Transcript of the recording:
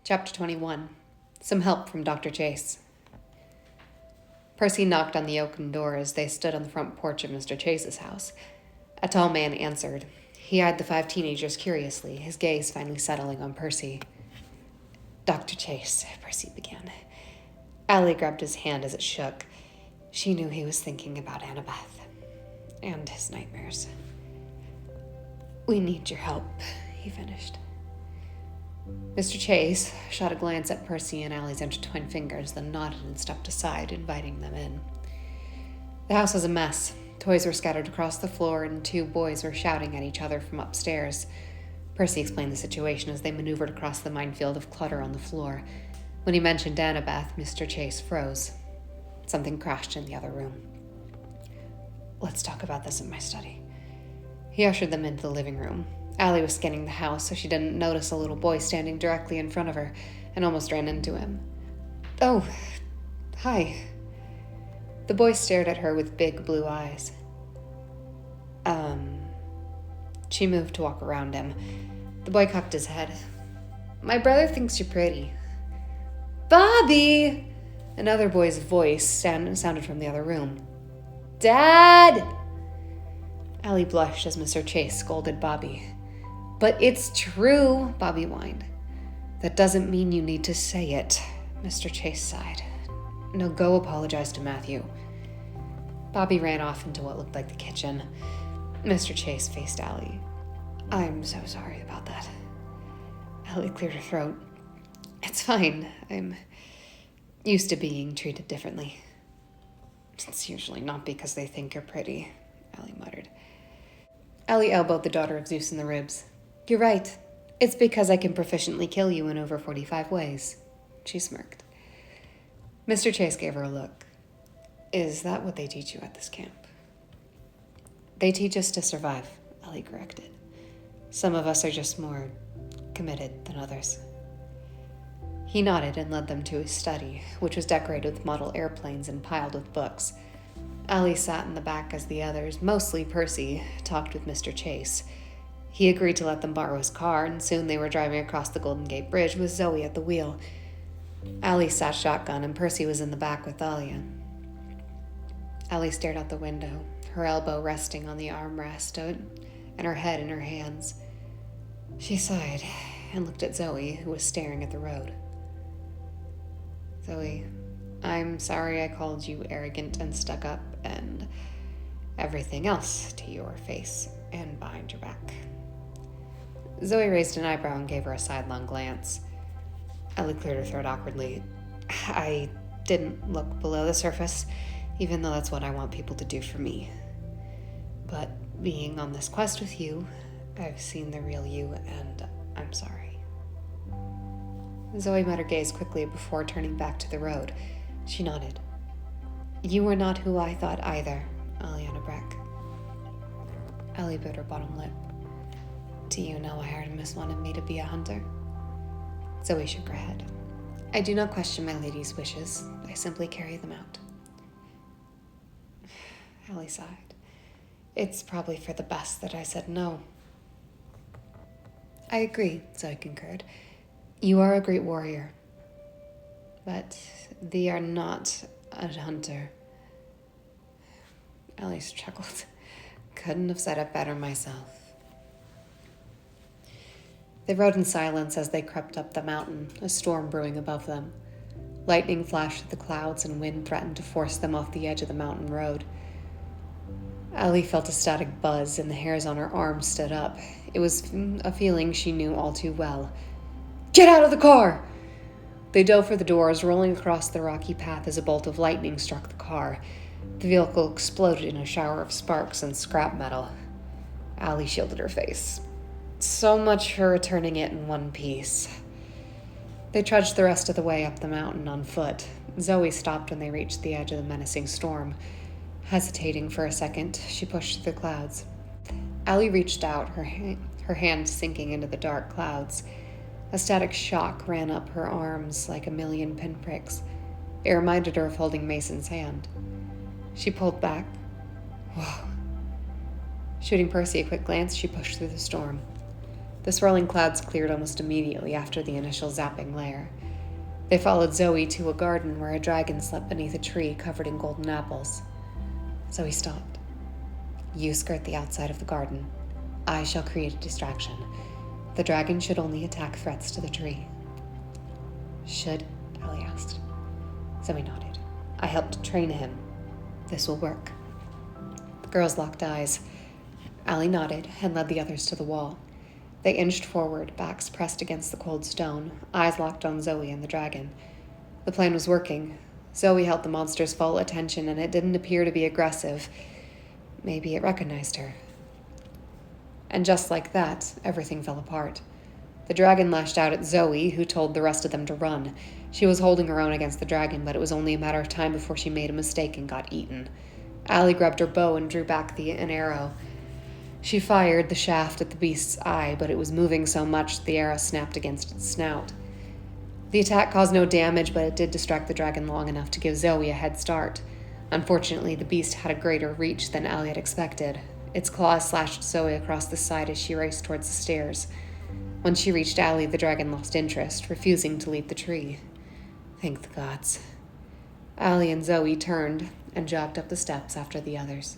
Chapter 21. Some help from Dr. Chase. Percy knocked on the oaken door as they stood on the front porch of Mr. Chase's house. A tall man answered. He eyed the 5 teenagers curiously, his gaze finally settling on Percy. "Dr. Chase," Percy began. Allie grabbed his hand as it shook. She knew he was thinking about Annabeth and his nightmares. "We need your help," he finished. Mr. Chase shot a glance at Percy and Allie's intertwined fingers, then nodded and stepped aside, inviting them in. The house was a mess. Toys were scattered across the floor, and 2 boys were shouting at each other from upstairs. Percy explained the situation as they maneuvered across the minefield of clutter on the floor. When he mentioned Annabeth, Mr. Chase froze. Something crashed in the other room. "Let's talk about this in my study." He ushered them into the living room. Allie was scanning the house, so she didn't notice a little boy standing directly in front of her and almost ran into him. "Oh, hi." The boy stared at her with big blue eyes. She moved to walk around him. The boy cocked his head. "My brother thinks you're pretty." "Bobby!" Another boy's voice sounded from the other room. "Dad!" Allie blushed as Mr. Chase scolded Bobby. "But it's true," Bobby whined. "That doesn't mean you need to say it," Mr. Chase sighed. "No, go apologize to Matthew." Bobby ran off into what looked like the kitchen. Mr. Chase faced Allie. "I'm so sorry about that." Allie cleared her throat. "It's fine. I'm used to being treated differently." "It's usually not because they think you're pretty," Allie muttered. Allie elbowed the daughter of Zeus in the ribs. "You're right. It's because I can proficiently kill you in over 45 ways." She smirked. Mr. Chase gave her a look. "Is that what they teach you at this camp?" "They teach us to survive," Allie corrected. "Some of us are just more committed than others." He nodded and led them to his study, which was decorated with model airplanes and piled with books. Allie sat in the back as the others, mostly Percy, talked with Mr. Chase. He agreed to let them borrow his car, and soon they were driving across the Golden Gate Bridge with Zoe at the wheel. Allie sat shotgun, and Percy was in the back with Thalia. Allie stared out the window, her elbow resting on the armrest and her head in her hands. She sighed and looked at Zoe, who was staring at the road. "Zoe, I'm sorry I called you arrogant and stuck up and everything else to your face and behind your back." Zoe raised an eyebrow and gave her a sidelong glance. Allie cleared her throat awkwardly. "I didn't look below the surface, even though that's what I want people to do for me. But being on this quest with you, I've seen the real you, and I'm sorry." Zoe met her gaze quickly before turning back to the road. She nodded. "You were not who I thought either, Aliana Breck." Allie bit her bottom lip. "Do you know why Artemis wanted me to be a hunter?" Zoe shook her head. "I do not question my lady's wishes. I simply carry them out." Allie sighed. "It's probably for the best that I said no." "I agree," Zoe concurred. "You are a great warrior. But thee are not a hunter." Alice chuckled. "Couldn't have said it better myself." They rode in silence as they crept up the mountain, a storm brewing above them. Lightning flashed through the clouds and wind threatened to force them off the edge of the mountain road. Allie felt a static buzz and the hairs on her arms stood up. It was a feeling she knew all too well. "Get out of the car!" They dove for the doors, rolling across the rocky path as a bolt of lightning struck the car. The vehicle exploded in a shower of sparks and scrap metal. Allie shielded her face. So much for returning it in one piece. They trudged the rest of the way up the mountain on foot. Zoe stopped when they reached the edge of the menacing storm. Hesitating for a second, she pushed through the clouds. Allie reached out, her hand sinking into the dark clouds. A static shock ran up her arms like a million pinpricks. It reminded her of holding Mason's hand. She pulled back. Whoa. Shooting Percy a quick glance, she pushed through the storm. The swirling clouds cleared almost immediately after the initial zapping layer. They followed Zoe to a garden where a dragon slept beneath a tree covered in golden apples. Zoe stopped. You skirt the outside of the garden. I shall create a distraction. The dragon should only attack threats to the tree. Should? Allie asked. Zoe nodded. I helped train him. This will work. The girls locked eyes. Allie nodded and led the others to the wall. They inched forward, backs pressed against the cold stone, eyes locked on Zoe and the dragon. The plan was working. Zoe held the monster's full attention, and it didn't appear to be aggressive. Maybe it recognized her. And just like that, everything fell apart. The dragon lashed out at Zoe, who told the rest of them to run. She was holding her own against the dragon, but it was only a matter of time before she made a mistake and got eaten. Allie grabbed her bow and drew back an arrow. She fired the shaft at the beast's eye, but it was moving so much the arrow snapped against its snout. The attack caused no damage, but it did distract the dragon long enough to give Zoe a head start. Unfortunately, the beast had a greater reach than Allie had expected. Its claws slashed Zoe across the side as she raced towards the stairs. When she reached Allie, the dragon lost interest, refusing to leave the tree. Thank the gods. Allie and Zoe turned and jogged up the steps after the others.